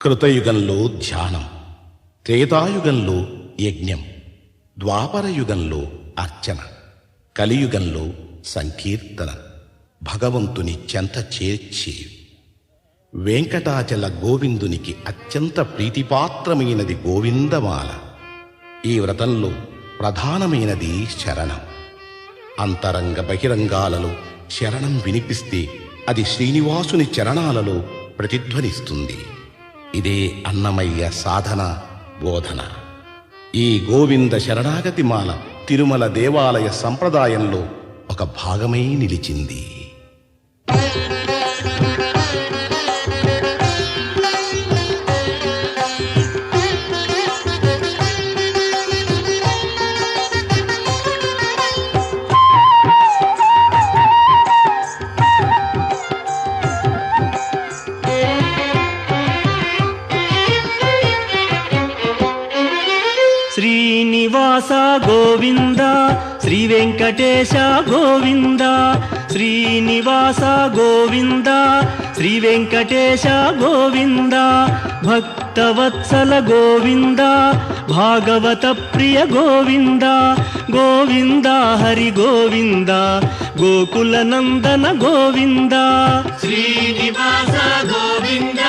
కృతయుగంలో ధ్యానం, త్రేతాయుగంలో యజ్ఞం, ద్వాపరయుగంలో అర్చన, కలియుగంలో సంకీర్తన. భగవంతుని చెంత చేర్చి వెంకటాచల గోవిందునికి అత్యంత ప్రీతిపాత్రమైనది గోవిందమాల. ఈ వ్రతంలో ప్రధానమైనది శరణం. అంతరంగ బహిరంగాలలో శరణం వినిపిస్తే అది శ్రీనివాసుని చరణాలలో ప్రతిధ్వనిస్తుంది. ఇదే అన్నమయ్య సాధన బోధన. ఈ గోవింద శరణాగతి మాల తిరుమల దేవాలయ సంప్రదాయంలో ఒక భాగమై నిలిచింది. శ్రీనివాస గోవింద, శ్రీ వెంకటేశ గోవింద. శ్రీనివాస గోవింద, శ్రీ వెంకటేశ గోవింద. భక్తవత్సల గోవింద, భాగవత ప్రియ గోవింద. గోవింద హరి గోవింద, గోకుల నందన గోవింద. శ్రీనివాస గోవింద,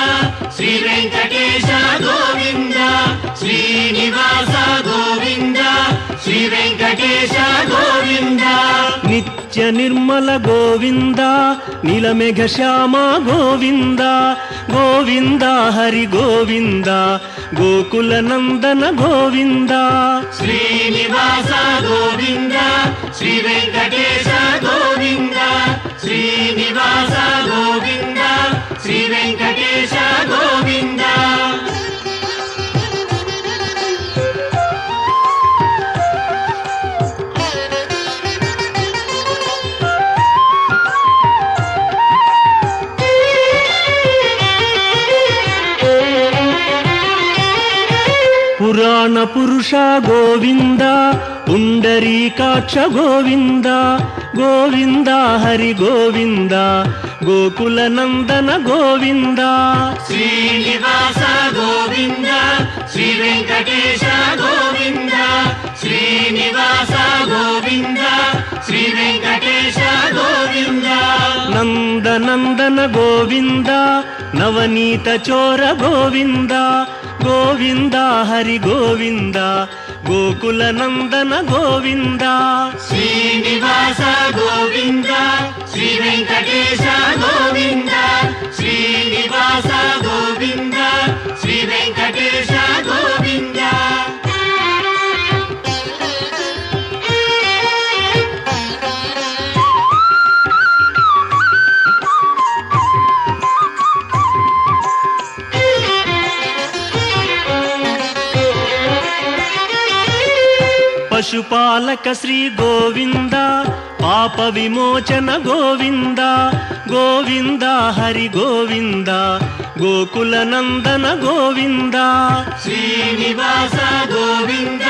శ్రీ వెంకటేశ గోవింద. శ్రీనివాస గోవింద, శ్రీ వెంకటేశ గోవింద. నిత్య నిర్మల గోవింద, నీలమేఘ శ్యామ గోవింద. గోవింద హరి గోవింద, గోకుల నందన గోవింద. శ్రీనివాస గోవింద, శ్రీ వెంకటేశ గోవింద. శ్రీనివాస గోవింద, శ్రీ వెంకటేశ గోవింద. పురాణ పురుష గోవింద, పుండరీకాక్ష గోవింద. గోవింద హరి గోవింద, గోకుల నందన గోవింద. శ్రీనివాస గోవింద, శ్రీ వెంకటేశ గోవింద. శ్రీనివాస గోవింద, శ్రీ వెంకటేశ గోవింద. నందనందన గోవింద, నవనీత చోర గోవింద. గోవింద హరి గోవింద, గోకుల నందన గోవింద. శ్రీనివాస గోవింద, శ్రీ వెంకటేశ గోవింద. శ్రీనివాస గోవింద, శ్రీ వెంకటేశ గోవింద. పశుపాలక శ్రీ గోవింద, పాప విమోచన గోవింద. గోవింద హరి గోవింద, గోకుల నందన గోవింద. శ్రీనివాస గోవింద,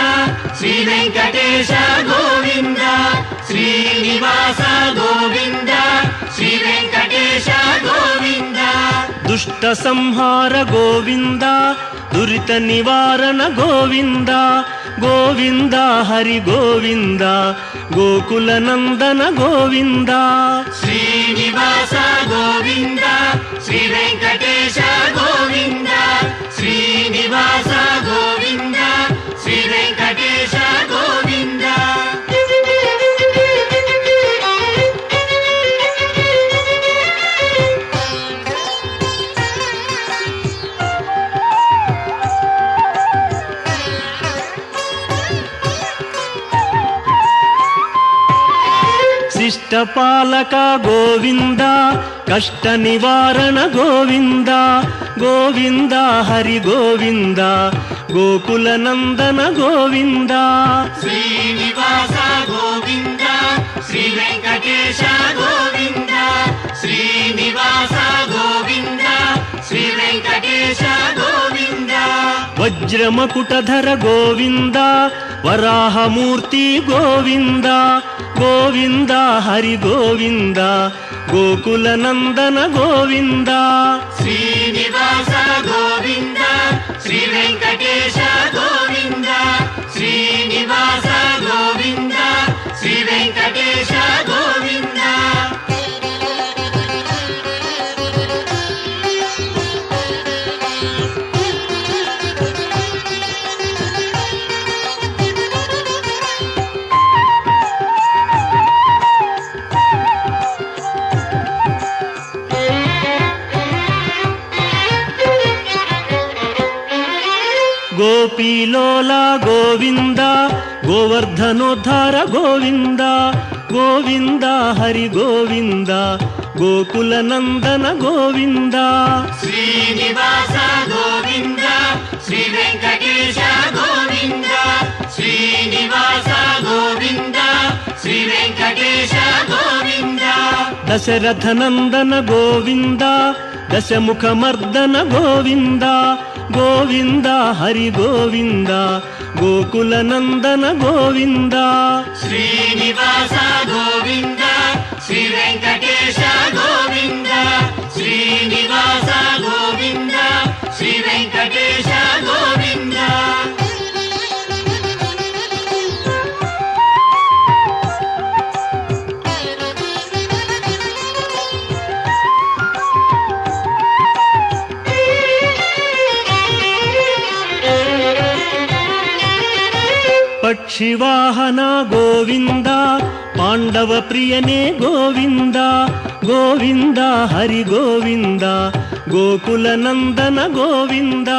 శ్రీ వెంకటేశ గోవింద. శ్రీనివాస గోవింద, శ్రీ వెంకటేశ గోవింద. దుష్ట సంహార గోవింద, దురిత నివారణ గోవింద. గోవింద హరి గోవింద, గోకుల నందన గోవింద. శ్రీనివాస గోవింద, శ్రీ వెంకటేశ గోవింద. శ్రీనివాస గోవింద, శ్రీ వెంకటేశ గోవింద. శిష్టపాలక గోవింద, కష్ట నివారణ గోవింద. గోవింద హరి గోవింద, గోకుల నందన గోవింద. శ్రీనివాస గోవింద, శ్రీ వెంకటేశ గోవింద. శ్రీనివాస గోవింద, శ్రీ వెంకటేశ గోవింద. వజ్ర ವಜ್ರಮಕುಟಧರ ಗೋವಿಂದ ವರಾಹಮೂರ್ತಿ ಗೋವಿಂದ ಗೋವಿಂದ ಹರಿ ಗೋವಿಂದ ಗೋಕುಲ ನಂದನ ಗೋವಿಂದ ಶ್ರೀನಿವಾಸ ಗೋವಿಂದ ಶ್ರೀ ವೆಂಕಟೇಶ ಗೋವಿಂದ ಶ್ರೀನಿವಾಸ ಗೋವಿಂದ ಶ್ರೀ ವೆಂಕಟೇಶ ಗೋವಿಂದ ಗೋಪೀಲೋಲ ಗೋವಿಂದ ಗೋವರ್ಧನೋದ್ಧಾರ ಗೋವಿಂದ ಗೋವಿಂದ ಹರಿ ಗೋವಿಂದ ಗೋಕುಲ ನಂದನ ಗೋವಿಂದ ಶ್ರೀನಿವಾಸ ಗೋವಿಂದ ಶ್ರೀ ವೆಂಕಟೇಶ ಗೋವಿಂದ ಶ್ರೀನಿವಾಸ ಗೋವಿಂದ ಶ್ರೀ ವೆಂಕಟೇಶ ಗೋವಿಂದ ದಶರಥ ನಂದನ ಗೋವಿಂದ ದಶಮುಖ ಮರ್ದನ ಗೋವಿಂದ ಗೋವಿಂದ ಹರಿ ಗೋವಿಂದ ಗೋಕುಲ ನಂದನ ಗೋವಿಂದ ಶ್ರೀನಿವಾಸ ಗೋವಿಂದ ಶ್ರೀ ವೆಂಕಟೇಶ ಗೋವಿಂದ ಶ್ರೀನಿವಾಸ ಗೋವಿಂದ ಶ್ರೀ ವೆಂಕಟೇಶ ಗೋವಿಂದ ಪಕ್ಷಿವಾಹನ ಗೋವಿಂದ ಪಾಂಡವ ಪ್ರಿಯನೇ ಗೋವಿಂದ ಗೋವಿಂದ ಹರಿ ಗೋವಿಂದ ಗೋಕುಲ ನಂದನ ಗೋವಿಂದ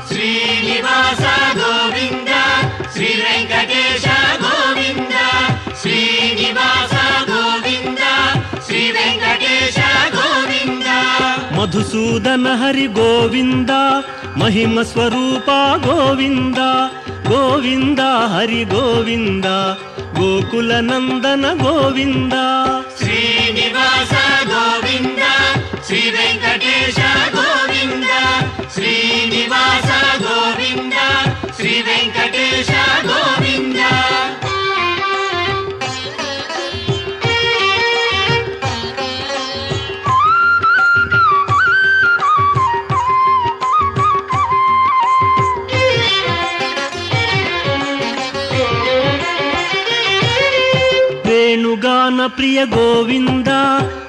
ಶ್ರೀನಿವಾಸ ಗೋವಿಂದ ಶ್ರೀ ವೆಂಕಟೇಶ ಗೋವಿಂದ ಶ್ರೀನಿವಾಸ ಗೋವಿಂದ ಶ್ರೀ ವೆಂಕಟೇಶ ಗೋವಿಂದ ಮಧುಸೂದನ ಹರಿ ಗೋವಿಂದ ಮಹಿಮ ಸ್ವರೂಪ ಗೋವಿಂದ ಗೋವಿಂದ ಹರಿ ಗೋವಿಂದ ಗೋಕುಲ ನಂದನ ಗೋವಿಂದ ಶ್ರೀನಿವಾಸ ಗೋವಿಂದ ಶ್ರೀ ವೆಂಕಟೇಶ ಗೋವಿಂದ ಶ್ರೀನಿವಾಸ ಗೋವಿಂದ ಶ್ರೀ ವೆಂಕಟೇಶ ಗೋವಿಂದ ವೇಣುಗಾನ ಪ್ರಿಯ ಗೋವಿಂದ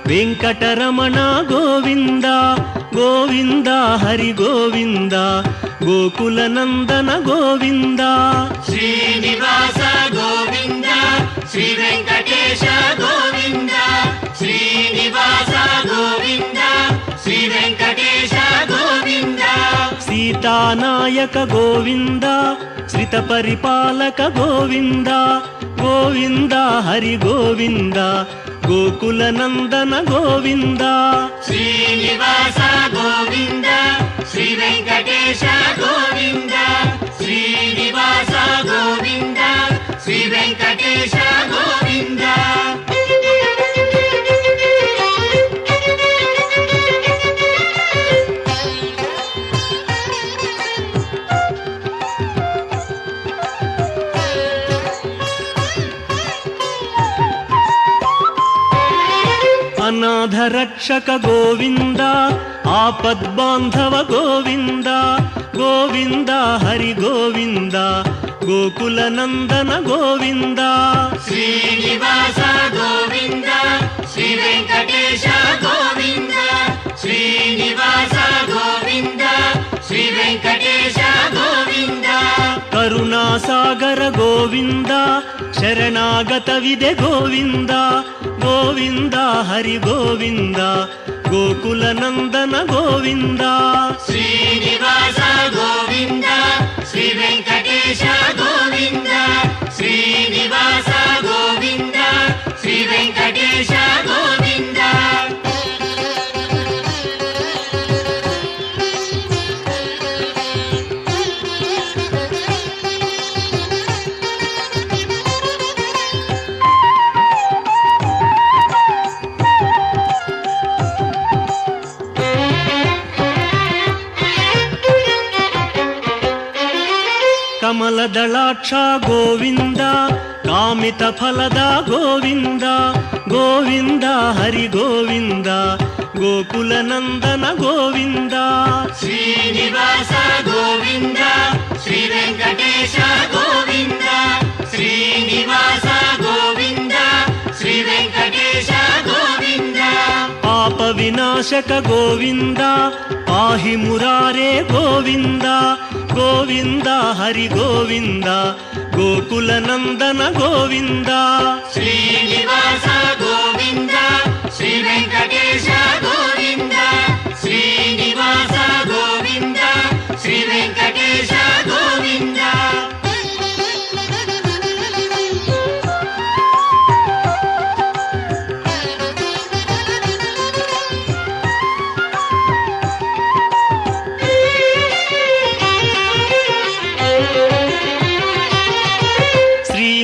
ವೆಂಕಟರಮಣ ಗೋವಿಂದ ಗೋವಿಂದ ಹರಿ ಗೋವಿಂದ ಗೋಕುಲ ನಂದನ ಗೋವಿಂದ ಶ್ರೀನಿವಾಸ ಗೋವಿಂದ ಶ್ರೀ ವೆಂಕಟೇಶ ಗೋವಿಂದ ಶ್ರೀನಿವಾಸ ಗೋವಿಂದ ಶ್ರೀ ವೆಂಕಟೇಶ ಗೋವಿಂದ ಸೀತಾನಾಯಕ ಗೋವಿಂದ ಶ್ರಿತ ಪರಿಪಾಲಕ ಗೋವಿಂದ ಗೋವಿಂದ ಹರಿ ಗೋವಿಂದ ಗೋಕುಲ ನಂದನ ಗೋವಿಂದ ಶ್ರೀನಿವಾಸ ಗೋವಿಂದ ಶ್ರೀ ವೆಂಕಟೇಶ ಗೋವಿಂದ ಶ್ರೀನಿವಾಸ ಗೋವಿಂದ ಶ್ರೀ ವೆಂಕಟೇಶ ಗೋವಿಂದ ಅನಾಥ ರಕ್ಷಕ ಗೋವಿಂದ ಆಪದ್ಬಾಂಧವ ಗೋವಿಂದ ಗೋವಿಂದ ಹರಿ ಗೋವಿಂದ ಗೋಕುಲ ನಂದನ ಗೋವಿಂದ ಶ್ರೀನಿವಾಸ ಗೋವಿಂದ ಶ್ರೀ ವೆಂಕಟೇಶ ಗೋವಿಂದ ಶ್ರೀನಿವಾಸ ಗೋವಿಂದ ಶ್ರೀ ವೆಂಕಟೇಶ ಗೋವಿಂದ ಕರುಣಾಸಾಗರ ಗೋವಿಂದ ಶರಣಾಗತವಿದೆ ಗೋವಿಂದ ಗೋವಿಂದ ಹರಿ ಗೋವಿಂದ ಗೋಕುಲ ನಂದನ ಗೋವಿಂದ ಶ್ರೀನಿವಾಸ ಗೋವಿಂದ ಶ್ರೀ ವೆಂಕಟೇಶ ಗೋವಿಂದ ಶ್ರೀನಿವಾಸ ಗೋವಿಂದ ಶ್ರೀ ವೆಂಕಟೇಶ ಗೋವಿಂದ ಕಮಲದಳಾಕ್ಷ ಗೋವಿಂದ ಕಾಮಿತ ಫಲದ ಗೋವಿಂದ ಗೋವಿಂದ ಹರಿ ಗೋವಿಂದ ಗೋಕುಲ ನಂದನ ಗೋವಿಂದ ಶ್ರೀನಿವಾಸ ಗೋವಿಂದ ಶ್ರೀ ವೆಂಕಟೇಶ ಗೋವಿಂದ ಶ್ರೀನಿವಾಸ ಗೋವಿಂದ ಶ್ರೀ ವೆಂಕಟೇಶ ಗೋವಿಂದ ಪಾಪ ವಿನಾಶಕ ಗೋವಿಂದ ಪಾಹಿ ಮುರಾರೇ ಗೋವಿಂದ ಗೋವಿಂದ ಹರಿ ಗೋವಿಂದ ಗೋಕುಲ ನಂದನ ಗೋವಿಂದ ಶ್ರೀನಿವಾಸ ಗೋವಿಂದ ಶ್ರೀ ವೆಂಕಟೇಶ ಗೋವಿಂದ ಶ್ರೀನಿವಾಸ ಗೋವಿಂದ ಶ್ರೀ ವೆಂಕಟೇಶ ಗೋವಿಂದ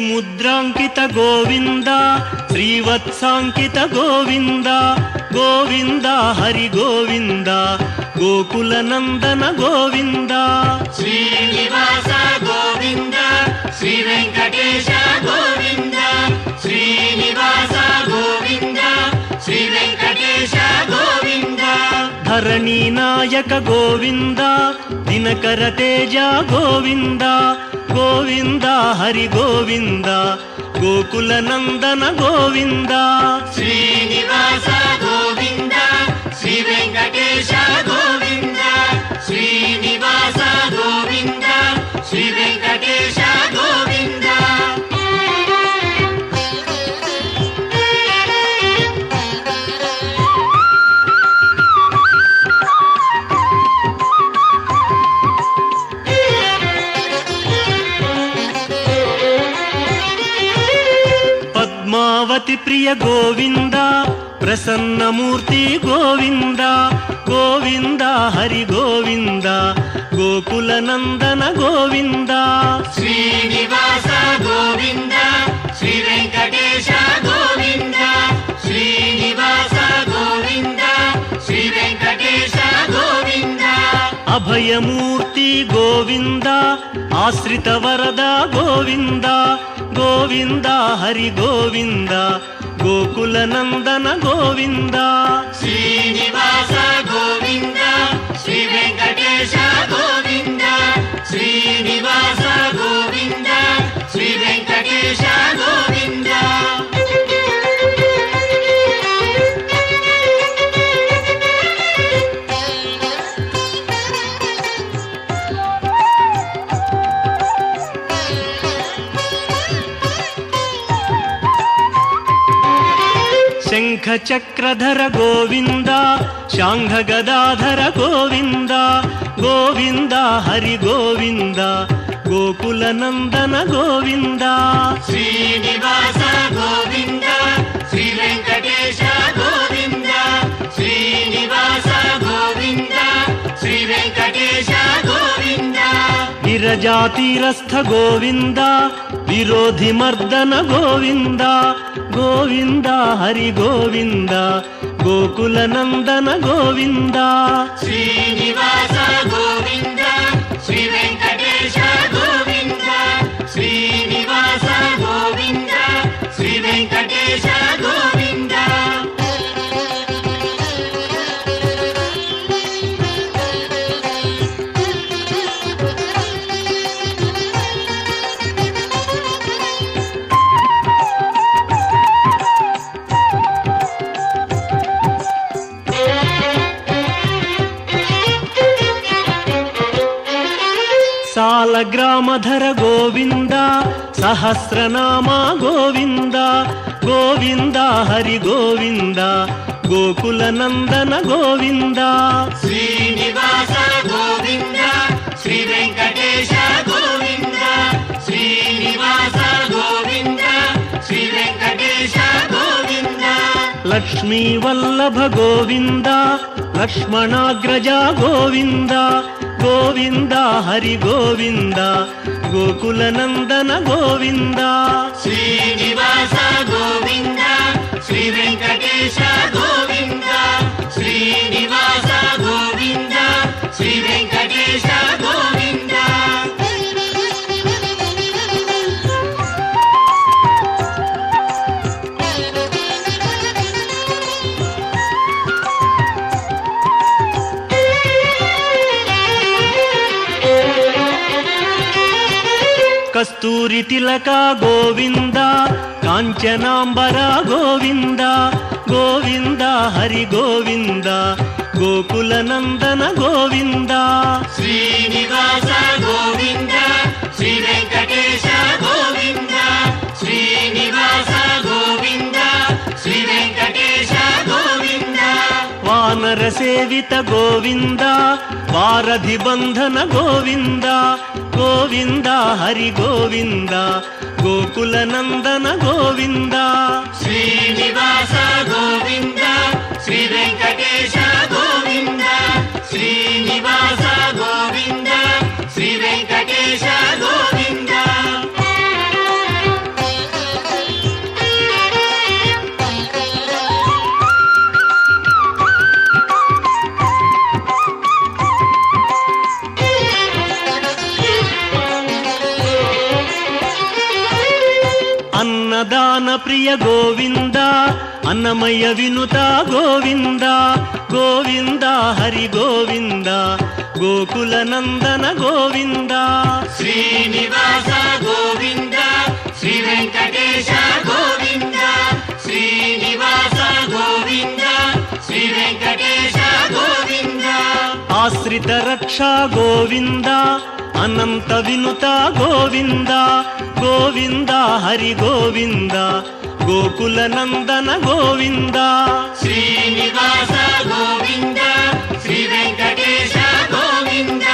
ಮುದ್ರಾಂಕಿತ ಗೋವಿಂದ ಶ್ರೀವತ್ಸಾಂಕಿತ ಗೋವಿಂದ ಗೋವಿಂದ ಹರಿ ಗೋವಿಂದ ಗೋಕುಲ ನಂದನ ಗೋವಿಂದ ಶ್ರೀನಿವಾಸ ಗೋವಿಂದ ಶ್ರೀ ವೆಂಕಟೇಶ ಗೋವಿಂದ ಶ್ರೀನಿವಾಸ ಗೋವಿಂದ ಶ್ರೀ ವೆಂಕಟೇಶ ಗೋವಿಂದ ಧರಣಿ ನಾಯಕ ಗೋವಿಂದ ದಿನಕರ ತೇಜ ಗೋವಿಂದ ಗೋವಿಂದ ಹರಿ ಗೋವಿಂದ ಗೋಕುಲ ನಂದನ ಗೋವಿಂದ ಶ್ರೀನಿವಾಸ ಗೋವಿಂದ ಶ್ರೀ ವೆಂಕಟೇಶ ಗೋವಿಂದ ಶ್ರೀನಿವಾಸ ಗೋವಿಂದ ಶ್ರೀ ವೆಂಕಟೇಶ ಗೋವಿಂದ ಪದ್ಮಾವತಿ ಪ್ರಿಯ ಗೋವಿಂದ ಪ್ರಸನ್ನ ಮೂರ್ತಿ ಗೋವಿಂದ ಗೋವಿಂದ ಹರಿ ಗೋವಿಂದ ಗೋಕುಲ ನಂದನ ಗೋವಿಂದ ಶ್ರೀನಿವಾಸ ಗೋವಿಂದ ಶ್ರೀ ವೆಂಕಟೇಶ ಗೋವಿಂದ ಶ್ರೀನಿವಾಸ ಗೋವಿಂದ ಶ್ರೀ ವೆಂಕಟೇಶ ಗೋವಿಂದ ಅಭಯ ಮೂರ್ತಿ ಗೋವಿಂದ ಆಶ್ರಿತ ವರದ ಗೋವಿಂದ ಗೋವಿಂದ ಹರಿ ಗೋವಿಂದ ಗೋಕುಲ ನಂದನ ಗೋವಿಂದ ಶ್ರೀನಿವಾಸ ಗೋವಿಂದ ಶ್ರೀ ವೆಂಕಟೇಶ ಗೋವಿಂದ ಶ್ರೀನಿವಾಸ ಗೋವಿಂದ ಶ್ರೀ ವೆಂಕಟೇಶ ಗೋವಿಂದ ಶಂಖ ಚಕ್ರಧರ ಗೋವಿಂದ ಶಾಂಘ ಗದಾಧರ ಗೋವಿಂದ ಗೋವಿಂದ ಹರಿ ಗೋವಿಂದ ಗೋಕುಲ ನಂದನ ಗೋವಿಂದ ಶ್ರೀನಿವಾಸ ಗೋವಿಂದ ಶ್ರೀ ವೆಂಕಟೇಶ ಗೋವಿಂದ ಶ್ರೀನಿವಾಸ ಗೋವಿಂದ ಶ್ರೀ ವೆಂಕಟೇಶ ಗೋವಿಂದ ವಿರಜಾತಿರಸ್ಥ ಗೋವಿಂದ ವಿರೋಧಿ ಮರ್ದನ ಗೋವಿಂದ ಗೋವಿಂದ ಹರಿ ಗೋವಿಂದ ಗೋಕುಲ ನಂದನ ಗೋವಿಂದ ಶ್ರೀನಿವಾಸ ಗೋವಿಂದ ಶ್ರೀ ವೆಂಕಟೇಶ ಗೋವಿಂದ ಶ್ರೀನಿವಾಸ ಗೋವಿಂದ ಶ್ರೀ ವೆಂಕಟೇಶ ಗೋವಿಂದ ಸಾಲಗ್ರಾಮಧರ ಗೋವಿಂದ ಸಹಸ್ರನಾಮ ಗೋವಿಂದ ಗೋವಿಂದ ಹರಿ ಗೋವಿಂದ ಗೋಕುಲ ನಂದನ ಗೋವಿಂದ ಶ್ರೀನಿವಾಸ ಗೋವಿಂದ ಶ್ರೀ ವೆಂಕಟೇಶ ಗೋವಿಂದ ಶ್ರೀನಿವಾಸ ಗೋವಿಂದ ಶ್ರೀ ವೆಂಕಟೇಶ ಗೋವಿಂದ ಲಕ್ಷ್ಮೀ ವಲ್ಲಭ ಗೋವಿಂದ ಲಕ್ಷ್ಮಣಾಗ್ರಜ ಗೋವಿಂದ ಗೋವಿಂದ ಹರಿ ಗೋವಿಂದ ಗೋಕುಲ ನಂದನ ಗೋವಿಂದ ಶ್ರೀನಿವಾಸ ಗೋವಿಂದ ಶ್ರೀ ವೆಂಕಟೇಶ ಗೋವಿಂದ ಶ್ರೀನಿವಾಸ ಗೋವಿಂದ ಶ್ರೀ ವೆಂಕಟೇಶ ಗೋವಿಂದ కస్తూరి తిలక గోవింద కాంచనాంబర గోవింద గోవింద హరి గోవింద గోకుల నందన గోవింద శ్రీనివాస గోవింద శ్రీ వెంకటేశ గోవింద శ్రీనివాస గోవింద శ్రీ వెంకటేశ గోవింద వానర సేవిత గోవింద వారధి బంధన గోవింద గోవింద హరి గోవింద గోకుల నందన గోవింద శ్రీనివాస గోవింద శ్రీ వెంకటేశ గోవింద శ్రీనివాస గోవింద శ్రీ వెంకటేశ గోవింద అన్నదాన ప్రియ గోవింద అన్నమయ వినుత గోవింద గోవింద హరి గోవింద గోకుల నందన గోవింద శ్రీనివాస గోవింద శ్రీ వెంకటేశ గోవింద శ్రీనివాస గోవింద శ్రీ వెంకటేశ గోవింద ఆశ్రిత రక్ష గోవింద అనంత వినుత గోవింద గోవింద హరి గోవింద గోకుల నందన గోవింద శ్రీనివాస గోవింద శ్రీ వెంకటేశ గోవింద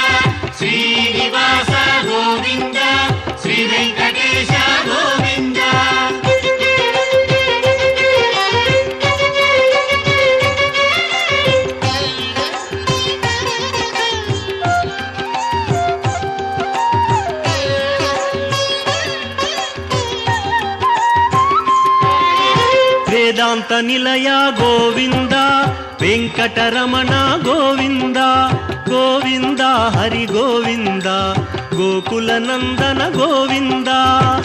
శ్రీనివాస గోవింద శ్రీ వెంకటేశ గోవింద వేదాంత నిలయ గోవింద వెంకటరమణ గోవింద గోవింద హరి గోవింద గోకుల నందన గోవింద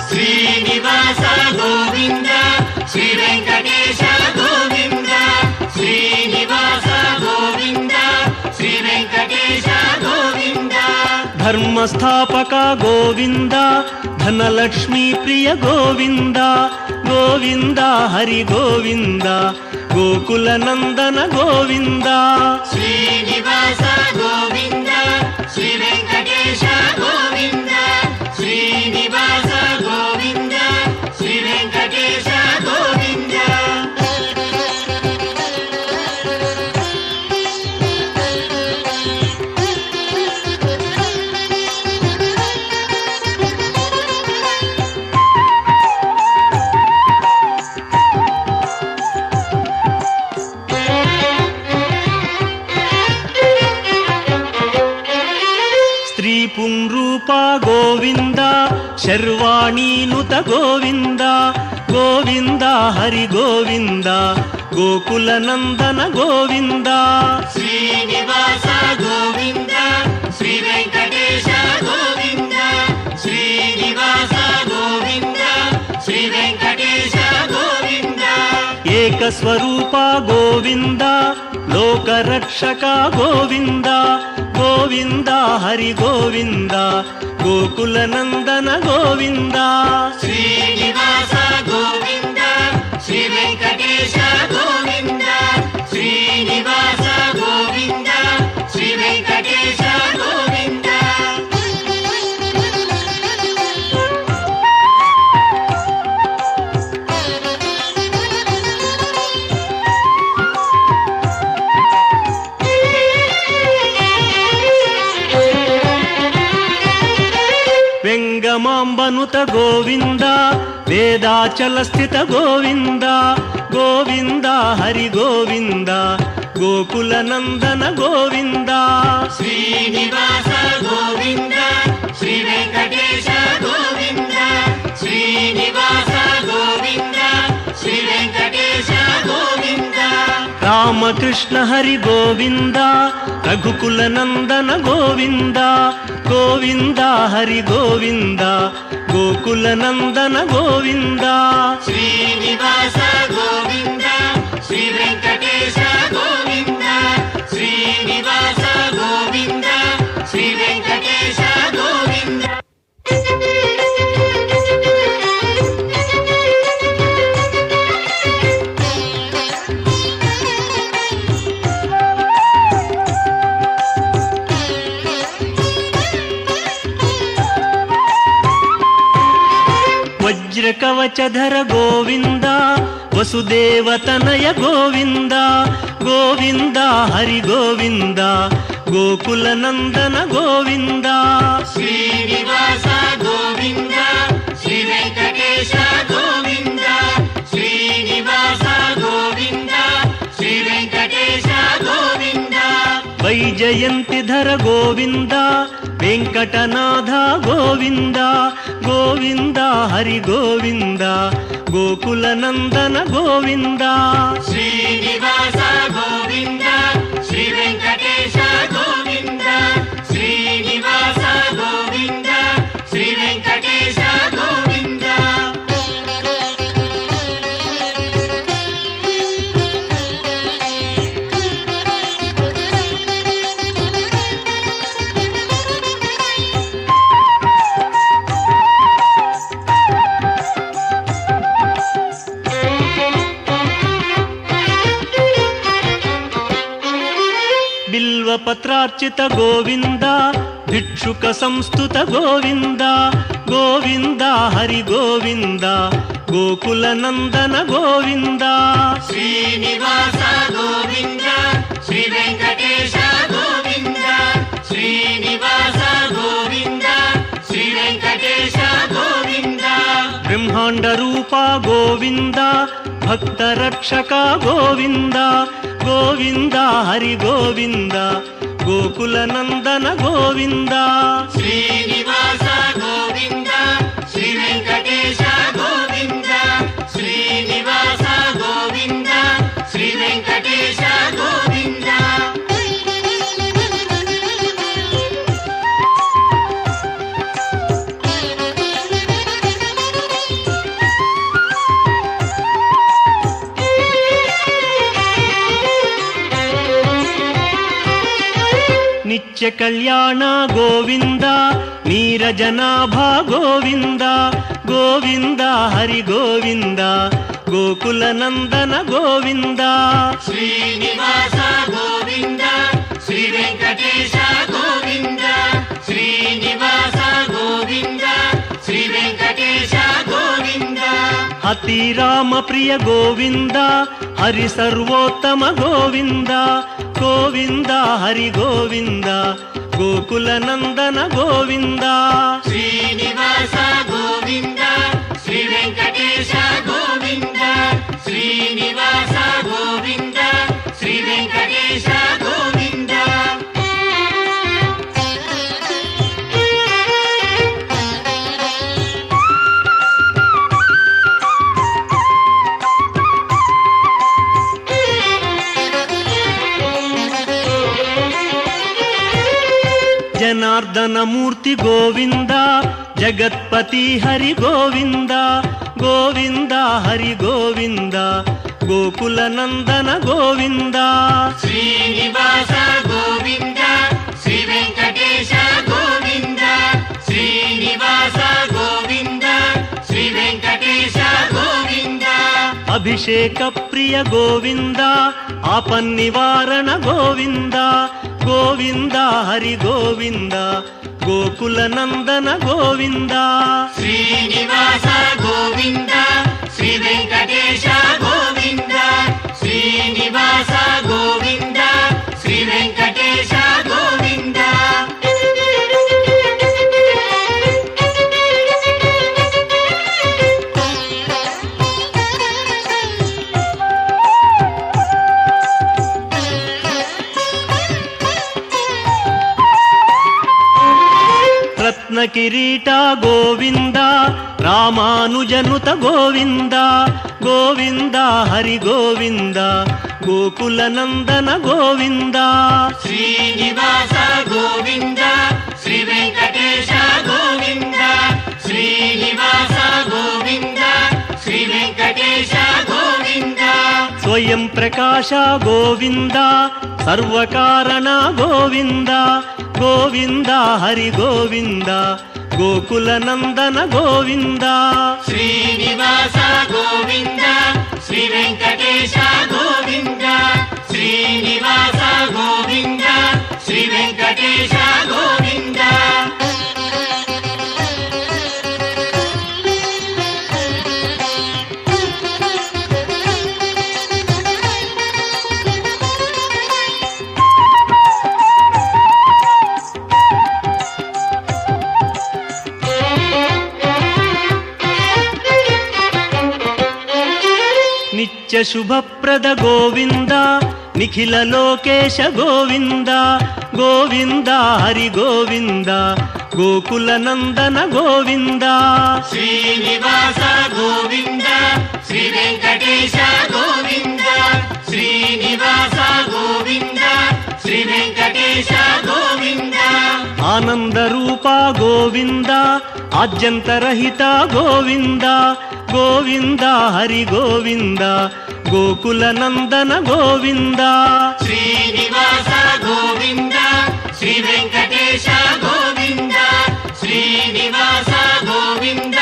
శ్రీనివాస గోవింద శ్రీ వెంకటేశ గోవింద శ్రీనివాస గోవింద శ్రీ వెంకటేశ గోవింద ధర్మస్థాపక గోవింద ధనలక్ష్మీ ప్రియ గోవింద గోవింద హరి గోవింద గోకుల నందన గోవింద శ్రీనివాస గోవింద శ్రీ వెంకటేశ గోవింద శ్రీనివాస గోవింద శ్రీ వెంకటేశ గోవింద స్త్రీ పుంరూప గోవింద శర్వాణీనుత గోవింద గోవింద హరి గోవింద గోకుల నందన గోవింద శ్రీనివాస గోవింద శ్రీ వెంకటేశ గోవింద శ్రీనివాస గోవింద శ్రీ వెంకటేశ గోవింద ఏకస్వరూప గోవింద లోకరక్షక గోవింద గోవింద హరి గోవింద గోకుల నందన గోవింద శ్రీనివాస గోవింద శ్రీ వెంకటేశ గోవింద శ్రీనివాస గోవింద శ్రీ వెంకటేశ గోవింద వెంగమాంబనుత గోవింద వేదాచల స్థిత గోవింద గోవింద హరి గోవింద గోకుల నందన గోవింద శ్రీనివాస గోవింద శ్రీ వెంకటేశ గోవింద శ్రీనివాస గోవింద శ్రీ వెంకటేశ గోవింద రామకృష్ణ హరి గోవింద రఘుకుల నందన గోవింద గోవింద హరి గోవింద గోకుల నందన గోవింద శ్రీనివాస గోవింద శ్రీ వెంకటేశ గోవింద శ్రీనివాస గోవింద శ్రీ వెంకటేశ గోవింద ವಜ್ರಕವಚಧರ ಗೋವಿಂದ ವಸುದೇವತನಯ ಗೋವಿಂದ ಗೋವಿಂದ ಹರಿ ಗೋವಿಂದ ಗೋಕುಲ ನಂದನ ಗೋವಿಂದ ಶ್ರೀನಿವಾಸ ಗೋವಿಂದ ಶ್ರೀ ವೆಂಕಟೇಶ ಗೋವಿಂದ ಶ್ರೀನಿವಾಸ ಗೋವಿಂದ ಶ್ರೀ ವೆಂಕಟೇಶ ಗೋವಿಂದ ವೈಜಯಂತಿಧರ ಗೋವಿಂದ ವೆಂಕಟನಾಥ ಗೋವಿಂದ ಗೋವಿಂದ ಹರಿ ಗೋವಿಂದ ಗೋಕುಲ ನಂದನ ಗೋವಿಂದ ಶ್ರೀನಿವಾಸ ಗೋವಿಂದ ಶ್ರೀ ವೆಂಕಟೇಶ ಗೋವಿಂದ ಶ್ರೀನಿವಾಸ ಗೋವಿಂದ ಶ್ರೀ ವೆಂಕಟೇಶ ಗೋವಿಂದ ಪತ್ರಾರ್ಚಿತ ಗೋವಿಂದ ಭಿಕ್ಷುಕ ಸಂಸ್ತುತ ಗೋವಿಂದ ಗೋವಿಂದ ಹರಿ ಗೋವಿಂದ ಗೋಕುಲ ನಂದನ ಗೋವಿಂದ ಶ್ರೀನಿವಾಸ ಗೋವಿಂದ ಶ್ರೀ ವೆಂಕಟೇಶ ಗೋವಿಂದ ಶ್ರೀನಿವಾಸ ಗೋವಿಂದ ಶ್ರೀ ವೆಂಕಟೇಶ ಗೋವಿಂದ ಬ್ರಹ್ಮಾಂಡ ರೂಪ ಗೋವಿಂದ ಭಕ್ತ ರಕ್ಷಕ ಗೋವಿಂದ ಗೋವಿಂದ ಹರಿ ಗೋವಿಂದ ಗೋಕುಲ ನಂದನ ಗೋವಿಂದ ಶ್ರೀನಿವಾಸ ಗೋವಿಂದ ಶ್ರೀ ವೆಂಕಟೇಶ ಗೋವಿಂದ ಶ್ರೀನಿವಾಸ ಗೋವಿಂದ ಶ್ರೀ ವೆಂಕಟೇಶ ಗೋವಿಂದ ನಿತ್ಯ ಕಲ್ಯಾಣ ಗೋವಿಂದ ನೀರಜನಾಭ ಗೋವಿಂದ ಗೋವಿಂದ ಹರಿ ಗೋವಿಂದ ಗೋಕುಲ ನಂದನ ಗೋವಿಂದ ಶ್ರೀನಿವಾಸ ಗೋವಿಂದ ಶ್ರೀ ವೆಂಕಟೇಶ ಗೋವಿಂದ ಶ್ರೀನಿವಾಸ ಗೋವಿಂದ ಶ್ರೀ ವೆಂಕಟೇಶ ಗೋವಿಂದ ಅತಿ ರಾಮ ಪ್ರಿಯ ಗೋವಿಂದ ಹರಿ ಸರ್ವೋತ್ತಮ ಗೋವಿಂದ ಗೋವಿಂದ ಹರಿ ಗೋವಿಂದ ಗೋಕುಲ ನಂದನ ಗೋವಿಂದ ಶ್ರೀನಿವಾಸ ಗೋವಿಂದ ಶ್ರೀ ವೆಂಕಟೇಶ ಗೋವಿಂದ ಶ್ರೀನಿವಾಸ ಗೋವಿಂದ ಶ್ರೀ ವೆಂಕಟೇಶ ಗೋವಿಂದ ಜನಾರ್ದನ ಮೂರ್ತಿ ಗೋವಿಂದ ಜಗತ್ಪತಿ ಹರಿ ಗೋವಿಂದ ಗೋವಿಂದ ಹರಿ ಗೋವಿಂದ ಗೋಕುಲ ನಂದನ ಗೋವಿಂದ ಶ್ರೀನಿವಾಸ ಗೋವಿಂದ ಶ್ರೀ ವೆಂಕಟೇಶ ಗೋವಿಂದ ಶ್ರೀನಿವಾಸ ಗೋವಿಂದ ಶ್ರೀ ವೆಂಕಟೇಶ ಗೋವಿಂದ ಅಭಿಷೇಕ ಪ್ರಿಯ ಗೋವಿಂದ ಆಪನ್ನಿವಾರಣ ಗೋವಿಂದ ಗೋವಿಂದ ಹರಿ ಗೋವಿಂದ ಗೋಕುಲ ನಂದನ ಗೋವಿಂದ ಶ್ರೀನಿವಾಸ ಗೋವಿಂದ ಶ್ರೀ ವೆಂಕಟೇಶ ಗೋವಿಂದ ಶ್ರೀನಿವಾಸ ಗೋವಿಂದ ಶ್ರೀ ವೆಂಕಟೇಶ ಗೋವಿಂದ ರತ್ನ ಕಿರೀಟ ಗೋವಿಂದ ರಾಮಾನುಜನುತ ಗೋವಿಂದ ಗೋವಿಂದ ಹರಿ ಗೋವಿಂದ ಗೋಕುಲ ನಂದನ ಗೋವಿಂದ ಶ್ರೀನಿವಾಸ ಗೋವಿಂದ ಶ್ರೀ ವೆಂಕಟೇಶ ಗೋವಿಂದ ಶ್ರೀನಿವಾಸ ಗೋವಿಂದ ಶ್ರೀ ವೆಂಕಟೇಶ ಗೋವಿಂದ ಸ್ವಯಂ ಪ್ರಕಾಶ ಗೋವಿಂದ ಸರ್ವಕಾರಣ ಗೋವಿಂದ ಗೋವಿಂದ ಹರಿ ಗೋವಿಂದ ಗೋಕುಲ ನಂದನ ಗೋವಿಂದ ಶ್ರೀನಿವಾಸ ಗೋವಿಂದ ಶ್ರೀ ವೆಂಕಟೇಶ ಗೋವಿಂದ ಶ್ರೀನಿವಾಸ ಗೋವಿಂದ ಶ್ರೀ ವೆಂಕಟೇಶ ಗೋವಿಂದ నిత్య శుభప్రద గోవింద నిఖిల లోకేశ గోవింద గోవింద హరి గోవింద గోకుల నందన గోవింద శ్రీనివాస గోవింద శ్రీ వెంకటేశ గోవింద శ్రీనివాస గోవింద శ్రీ వెంకటేశ గోవింద ఆనంద రూప గోవింద ఆద్యంతరహిత గోవింద గోవింద హరి గోవింద గోకుల నందన గోవింద శ్రీనివాస గోవింద శ్రీ వెంకటేశ గోవింద శ్రీనివాస గోవింద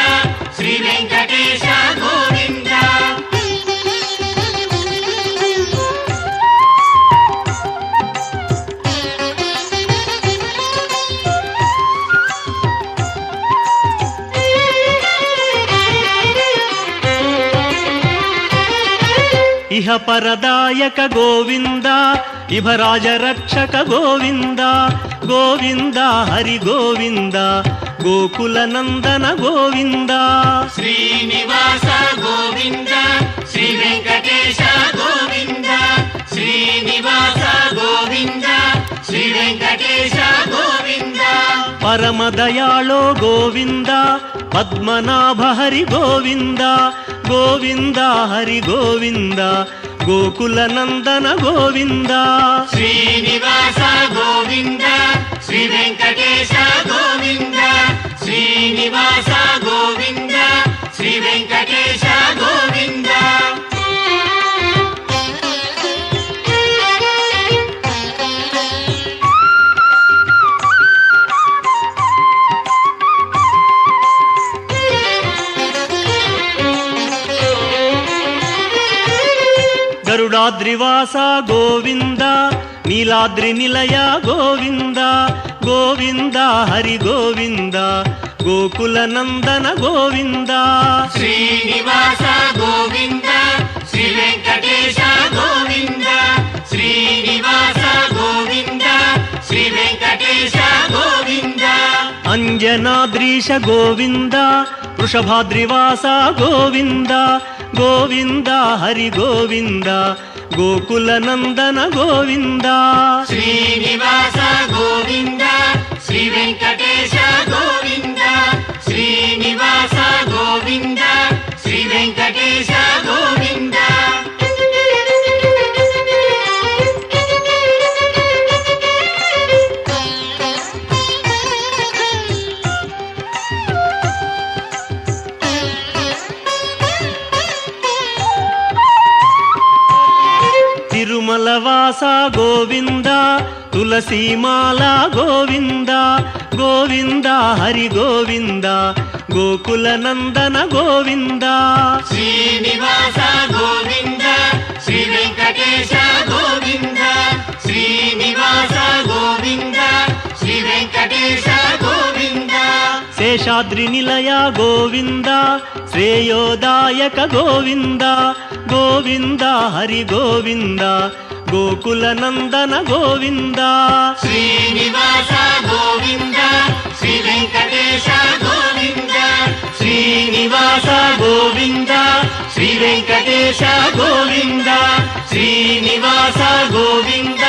శ్రీ వెంకటేశ గోవింద ఇహ పరదాయక గోవింద ఇభరాజ రక్షక గోవింద గోవింద హరి గోవింద గోకుల నందన గోవింద శ్రీనివాస గోవింద శ్రీ వెంకటేశ గోవింద శ్రీనివాస గోవింద శ్రీ వెంకటేశ గోవింద పరమదయాళో గోవింద పద్మనాభ హరి గోవింద గోవింద హరి గోవింద గోకుల నందన గోవింద శ్రీనివాస గోవింద శ్రీ వెంకటేశ గోవింద శ్రీనివాస గోవింద శ్రీ వెంకటేశ గోవింద గరుడాద్రివాస గోవింద నీలాద్రి నిలయ గోవింద గోవింద హరి గోవింద గోకుల నందన గోవింద శ్రీనివాస గోవింద శ్రీ వెంకటేశ గోవింద శ్రీనివాస గోవింద శ్రీ వెంకటేశ గోవింద అంజనాద్రీశ గోవింద వృషభాద్రివాస గోవింద గోవింద హరి గోవింద గోకుల నందన గోవింద శ్రీనివాస గోవింద శ్రీ వెంకటేశ గోవింద శ్రీనివాస గోవింద శ్రీ వెంకటేశ గోవింద తిరుమలవాస గోవింద తులసీమాల గోవింద గోవింద హరి గోవింద గోకుల నందన గోవింద శ్రీనివాస గోవింద శ్రీ వెంకటేశ గోవింద శ్రీనివాస గోవింద శ్రీ వెంకటేశ గోవింద శేషాద్రి నిలయ గోవింద శ్రేయోదాయక గోవింద గోవింద హరి గోవింద గోకుల నందన గోవింద శ్రీనివాస గోవింద శ్రీ వెంకటేశ గోవింద శ్రీనివాస గోవింద శ్రీ వెంకటేశ గోవింద శ్రీనివాస గోవింద